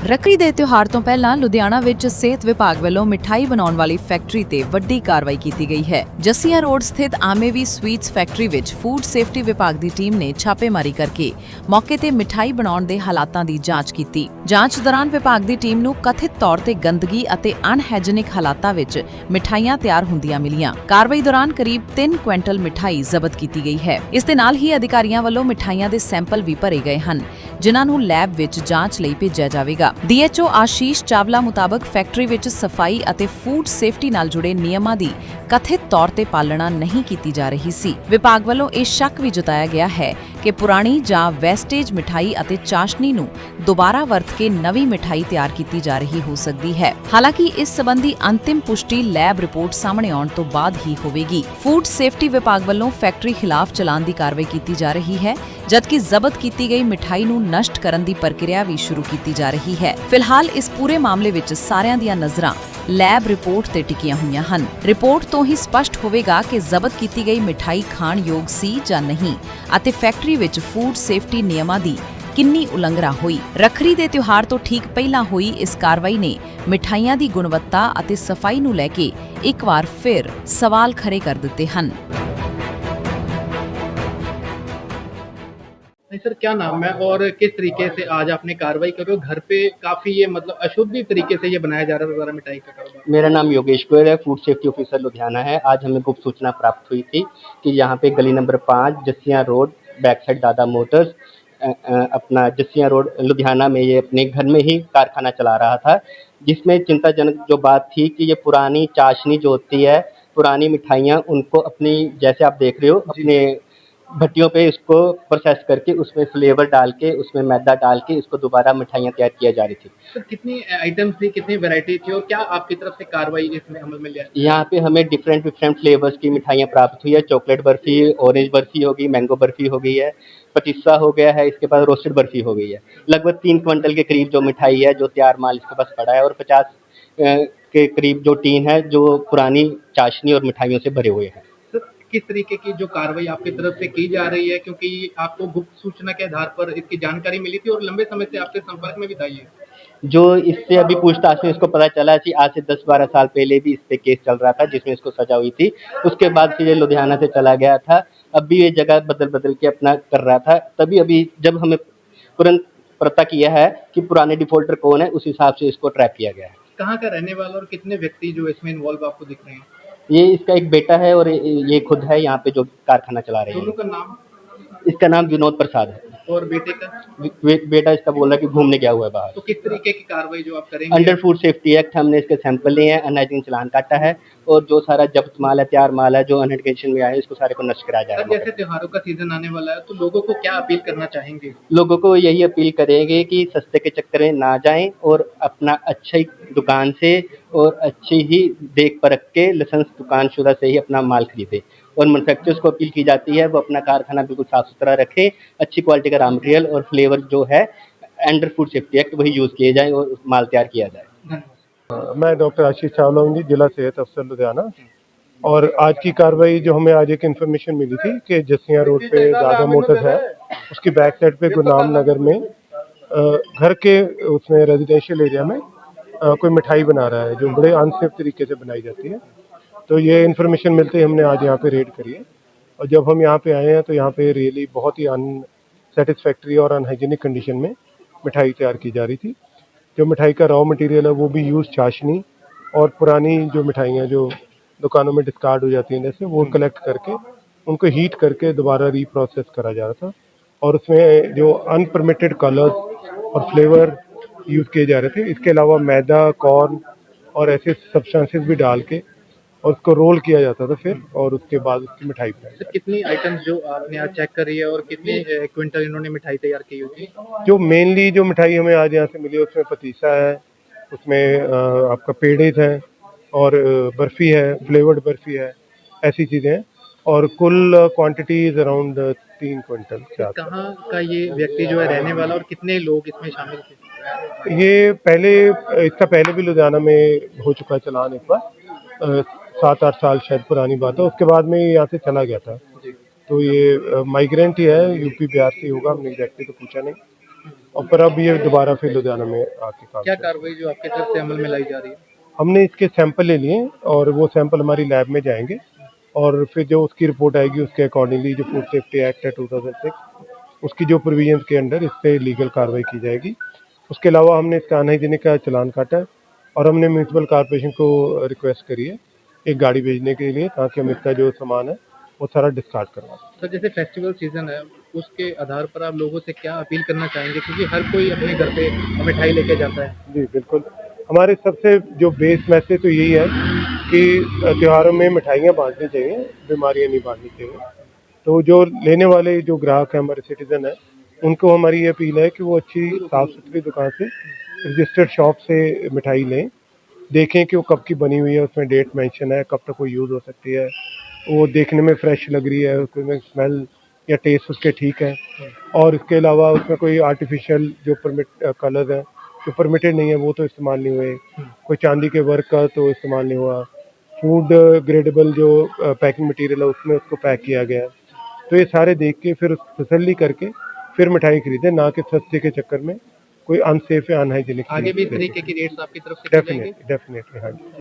ਰੱਖੜੀ ਦੇ ਤਿਉਹਾਰ ਤੋਂ ਪਹਿਲਾਂ ਲੁਧਿਆਣਾ ਵਿੱਚ ਸਿਹਤ ਵਿਭਾਗ ਵੱਲੋਂ ਮਿਠਾਈ ਬਣਾਉਣ ਵਾਲੀ ਫੈਕਟਰੀ ਤੇ ਵੱਡੀ ਕਾਰਵਾਈ ਕੀਤੀ ਗਈ ਹੈ। ਜੱਸੀਆਂ ਰੋਡ ਸਥਿਤ ਆਮੇਵੀ ਸਵੀਟਸ ਫੈਕਟਰੀ ਵਿੱਚ ਫੂਡ ਸੇਫਟੀ ਵਿਭਾਗ ਦੀ ਟੀਮ ਨੇ ਛਾਪੇਮਾਰੀ ਕਰਕੇ ਮੌਕੇ ਤੇ ਮਿਠਾਈ ਬਣਾਉਣ ਦੇ ਹਾਲਾਤਾਂ ਦੀ ਜਾਂਚ ਕੀਤੀ। ਜਾਂਚ ਦੌਰਾਨ ਵਿਭਾਗ ਦੀ ਟੀਮ ਨੂੰ ਕਥਿਤ ਤੌਰ ਤੇ ਗੰਦਗੀ ਅਤੇ ਅਨਹਾਈਜੀਨਿਕ ਹਾਲਾਤਾਂ ਵਿੱਚ ਮਿਠਾਈਆਂ ਤਿਆਰ ਹੁੰਦੀਆਂ ਮਿਲੀਆਂ। ਕਾਰਵਾਈ ਦੌਰਾਨ ਕਰੀਬ 3 ਕੁਇੰਟਲ ਮਿਠਾਈ ਜ਼ਬਤ ਕੀਤੀ ਗਈ ਹੈ। ਇਸ ਦੇ ਨਾਲ ਹੀ ਅਧਿਕਾਰੀਆਂ ਵੱਲੋਂ ਮਿਠਾਈਆਂ ਦੇ ਸੈਂਪਲ ਵੀ ਭਰੇ ਗਏ ਹਨ, ਜਿਨ੍ਹਾਂ ਨੂੰ ਲੈਬ ਵਿੱਚ ਜਾਂਚ ਲਈ ਭੇਜਿਆ ਜਾਵੇਗਾ। ਡੀਐਚਓ ਆਸ਼ੀਸ਼ ਚਾਵਲਾ ਮੁਤਾਬਕ ਫੈਕਟਰੀ ਵਿੱਚ ਸਫਾਈ ਅਤੇ ਫੂਡ ਸੇਫਟੀ ਨਾਲ ਜੁੜੇ ਨਿਯਮਾਂ ਦੀ ਕਥਿਤ ਤੌਰ ਤੇ ਪਾਲਣਾ ਨਹੀਂ ਕੀਤੀ ਜਾ ਰਹੀ ਸੀ। ਵਿਭਾਗ ਵੱਲੋਂ ਇਹ ਸ਼ੱਕ ਵੀ ਜਤਾਇਆ ਗਿਆ ਹੈ ਕਿ ਪੁਰਾਣੀ ਜਾਂ ਵੈਸਟੇਜ ਮਿਠਾਈ ਅਤੇ ਚਾਸ਼ਨੀ ਨੂੰ ਦੁਬਾਰਾ ਵਰਤ ਕੇ ਨਵੀਂ ਮਿਠਾਈ ਤਿਆਰ ਕੀਤੀ ਜਾ ਰਹੀ ਹੋ ਸਕਦੀ ਹੈ। ਹਾਲਾਂਕਿ ਇਸ ਸੰਬੰਧੀ ਅੰਤਿਮ ਪੁਸ਼ਟੀ ਲੈਬ ਰਿਪੋਰਟ ਸਾਹਮਣੇ ਆਉਣ ਤੋਂ ਬਾਅਦ ਹੀ ਹੋਵੇਗੀ। ਫੂਡ ਸੇਫਟੀ ਵਿਭਾਗ ਵੱਲੋਂ ਫੈਕਟਰੀ ਖਿਲਾਫ ਚਲਾਨ ਦੀ ਕਾਰਵਾਈ ਕੀਤੀ ਜਾ ਰਹੀ ਹੈ, ਜਦਕਿ ਜ਼ਬਤ ਕੀਤੀ ਗਈ ਮਿਠਾਈ ਨੂੰ ਨਸ਼ਟ ਕਰਨ ਦੀ ਪ੍ਰਕਿਰਿਆ ਵੀ ਸ਼ੁਰੂ ਕੀਤੀ ਜਾ ਰਹੀ ਹੈ। ਫਿਲਹਾਲ ਇਸ ਪੂਰੇ ਮਾਮਲੇ ਵਿੱਚ ਸਾਰਿਆਂ ਦੀਆਂ ਨਜ਼ਰਾਂ ਲੈਬ ਰਿਪੋਰਟ ਤੇ ਟਿਕੀਆਂ ਹੋਈਆਂ ਹਨ। ਰਿਪੋਰਟ ਤੋਂ ਹੀ ਸਪਸ਼ਟ ਹੋਵੇਗਾ ਕਿ ਜ਼ਬਤ ਕੀਤੀ ਗਈ ਮਿਠਾਈ ਖਾਣ ਯੋਗ ਸੀ ਜਾਂ ਨਹੀਂ ਅਤੇ ਫੈਕਟਰੀ ਵਿੱਚ ਫੂਡ ਸੇਫਟੀ ਨਿਯਮਾਂ ਦੀ ਕਿੰਨੀ ਉਲੰਘਣਾ ਹੋਈ। ਰੱਖੜੀ ਦੇ ਤਿਉਹਾਰ ਤੋਂ ਠੀਕ ਪਹਿਲਾਂ ਹੋਈ ਇਸ ਕਾਰਵਾਈ ਨੇ ਮਿਠਾਈਆਂ ਦੀ ਗੁਣਵੱਤਾ ਅਤੇ ਸਫਾਈ ਨੂੰ ਲੈ ਕੇ ਇੱਕ ਵਾਰ ਫਿਰ ਸਵਾਲ ਖੜੇ ਕਰ ਦਿੱਤੇ ਹਨ। सर, क्या नाम है और किस तरीके से आज आपने कार्रवाई कर रहे हो? घर पे काफी ये मतलब अशुद्ध तरीके से ये बनाया जा रहा था मिठाई का कारोबार। मेरा नाम योगेश गोयल है, फूड सेफ्टी ऑफिसर लुधियाना है। आज हमें गुप्त सूचना प्राप्त हुई थी कि यहाँ पे गली नंबर 5 जस्सियाँ रोड बैक साइड दादा मोटर्स अपना जस्सियाँ रोड लुधियाना में ये अपने घर में ही कारखाना चला रहा था, जिसमें चिंताजनक जो बात थी कि ये पुरानी चाशनी जो होती है, पुरानी मिठाइयाँ, उनको अपनी जैसे आप देख रहे हो अपने भट्टियों पे इसको प्रोसेस करके उसमें फ्लेवर डाल के उसमें मैदा डाल के इसको दोबारा मिठाइयाँ तैयार किया जा रही थी। तो कितनी आइटम्स थी, कितनी वैरायटी थी और क्या आपकी तरफ से कार्रवाई इसमें अमल में लिया? यहाँ पे हमें डिफरेंट फ्लेवर्स की मिठाइयाँ प्राप्त हुई है। चॉकलेट बर्फी, ऑरेंज बर्फी हो गई, मैंगो बर्फी हो गई है, पतीसा हो गया है, इसके बाद रोस्टेड बर्फी हो गई है। लगभग 3 क्विंटल के करीब जो मिठाई है जो तैयार माल इसके पास पड़ा है और 50 के करीब जो टीन है जो पुरानी चाशनी और मिठाइयों से भरे हुए हैं। किस तरीके की जो कार्रवाई आपकी तरफ से की जा रही है, क्योंकि आपको गुप्त सूचना के आधार पर इसकी जानकारी मिली थी और लंबे समय से आपके संपर्क में भी था ये? जो इससे अभी पूछताछ में इसको पता चला कि आज से 10-12 साल पहले भी इस पे केस चल रहा था जिसमें इसको सजा हुई थी। उसके बाद फिर ये लुधियाना से चला गया था, अब भी ये जगह बदल के अपना कर रहा था। तभी अभी जब हमें तुरंत पता किया है कि पुराने डिफॉल्टर कौन है, उस हिसाब से इसको ट्रैप किया गया है। कहाँ का रहने वाला और कितने व्यक्ति जो इसमें इन्वॉल्व आपको दिख रहे हैं? ये इसका एक बेटा है और ये खुद है यहाँ पे जो कारखाना चला रहे दोनों हैं। का नाम? इसका नाम विनोद प्रसाद है। और बेटे का? बेटा इसका बोल रहा है कि घूमने गया हुआ है बाहर। तो किस तरीके की कार्रवाई जो आप करेंगे? अंडर फूड सेफ्टी एक्ट हमने इसके सैंपल लिए हैं, अनहाइजीन चलान काटा है और जो सारा जब्त माल है, तैयार माल है जो अनहाइजीन कंडीशन में आया है, इसको सारे को नष्ट कराया सर, जाएगा। जैसे त्योहारों का सीजन आने वाला है तो लोगों को क्या अपील करना चाहेंगे? लोगों को यही अपील करेंगे कि सस्ते के चक्कर में ना जाएं और अपना अच्छी दुकान से और अच्छी ही देख परख के लाइसेंस दुकान शुदा से ही अपना माल खरीदे। और मैन्युफैक्चरर्स को अपील की जाती है वो अपना कारखाना बिल्कुल साफ सुथरा रखें, अच्छी क्वालिटी का रॉ मटेरियल और फ्लेवर जो है अंडर फूड सेफ्टी एक्ट वही यूज़ किए जाए और माल तैयार किया जाए। धन्यवाद। मैं डॉक्टर आशीष चावला हूँ जी, जिला सेहत अफसर लुधियाना। और आज की कार्रवाई जो हमें आज एक इन्फॉर्मेशन मिली थी कि जस्सियाँ रोड पे दादा मोटर्स है, उसकी बैक साइड पे गुरनाम नगर में घर के उसमें रेजिडेंशियल एरिया में कोई मिठाई बना रहा है जो बड़े अनसेफ तरीके से बनाई जाती है। तो ये इन्फॉर्मेशन मिलते ही हमने आज यहाँ पे रेड करी है और जब हम यहाँ पे आए हैं तो यहाँ पे रियली बहुत ही अनसेटिस्फैक्ट्री और अनहाइजीनिक कंडीशन में मिठाई तैयार की जा रही थी। जो मिठाई का रॉ मटेरियल है वो भी यूज चाशनी और पुरानी जो मिठाइयाँ जो दुकानों में डिस्कार्ड हो जाती हैं जैसे वो कलेक्ट करके उनको हीट करके दोबारा रीप्रोसेस करा जा रहा था और उसमें जो अनपरमिटेड कलर्स और फ्लेवर यूज़ किए जा रहे थे। इसके अलावा मैदा, कॉर्न और ऐसे सब्सटेंसेस भी डाल के और उसको रोल किया जाता था फिर और उसके बाद उसकी मिठाई बनाई। सर, कितनी आइटम्स जो आपने आज चेक करी है और कितनी क्विंटल इन्होंने मिठाई तैयार की होगी? जो मेनली जो मिठाई हमें आज यहाँ से मिली है उसमें पतीसा है, उसमें आपका पेड़ेज है और बर्फ़ी है, फ्लेवर्ड बर्फ़ी है, ऐसी चीज़ें हैं और कुल क्वांटिटी इज़ अराउंड 3 क्विंटल के आसपास। कहाँ का ये व्यक्ति जो है रहने वाला और कितने लोग इसमें शामिल थे? ये इसका पहले भी लुधियाना में हो चुका है चालान एक बार, 7-8 साल शायद पुरानी बात है। उसके बाद में ये यहाँ से चला गया था। तो ये माइग्रेंट ही है, यूपी बिहार से होगा, हमने एग्जैक्टली तो पूछा नहीं। और पर अब ये दोबारा फिर लुधियाना में आके काम क्या कर रहा है। कार्रवाई जो आपकी तरफ से अमल में लाई जा रही है? हमने इसके सैंपल ले लिए और वो सैंपल हमारी लैब में जाएंगे और फिर जो उसकी रिपोर्ट आएगी उसके अकॉर्डिंगली जो फूड सेफ्टी एक्ट है 2006 उसकी जो प्रोविजंस के अंडर इस पे लीगल कार्रवाई की जाएगी। उसके अलावा हमने इसका अनहाइजीनिक का चालान काटा है और हमने म्यूनसिपल कॉर्पोरेशन को रिक्वेस्ट करी है एक गाड़ी भेजने के लिए ताकि हम इसका जो सामान है वो सारा डिस्कार्ड करवा दें। सर जैसे फेस्टिवल सीजन है उसके आधार पर आप लोगों से क्या अपील करना चाहेंगे, क्योंकि हर कोई अपने घर पे मिठाई लेके जाता है? जी बिल्कुल, हमारे सबसे जो बेस मैसेज तो यही है कि त्योहारों में मिठाइयाँ बांटनी चाहिए, बीमारियाँ नहीं बांटनी चाहिए। तो जो लेने वाले जो ग्राहक हैं हमारे सिटीजन हैं उनको हमारी ये अपील है कि वो अच्छी साफ़ सुथरी दुकान से रजिस्टर्ड शॉप से मिठाई लें, देखें कि वो कब की बनी हुई है, उसमें डेट मेंशन है, कब तक वो यूज़ हो सकती है, वो देखने में फ्रेश लग रही है, उसमें स्मेल या टेस्ट उसके ठीक है और इसके अलावा उसमें कोई आर्टिफिशियल जो कलर है जो परमिटेड नहीं है वो तो इस्तेमाल नहीं हुए, कोई चांदी के वर्क का तो इस्तेमाल नहीं हुआ, फूड ग्रेडेबल जो पैकिंग मटेरियल है उसमें उसको पैक किया गया है। तो ये सारे देख के फिर तसल्ली करके फिर मिठाई खरीदें, ना कि सस्ते के चक्कर में कोई अनसेफ या अनहाइजीनिक। आगे भी इस तरीके की रेट्स आपकी तरफ से की जाएंगी? डेफिनेटली हाँ जी।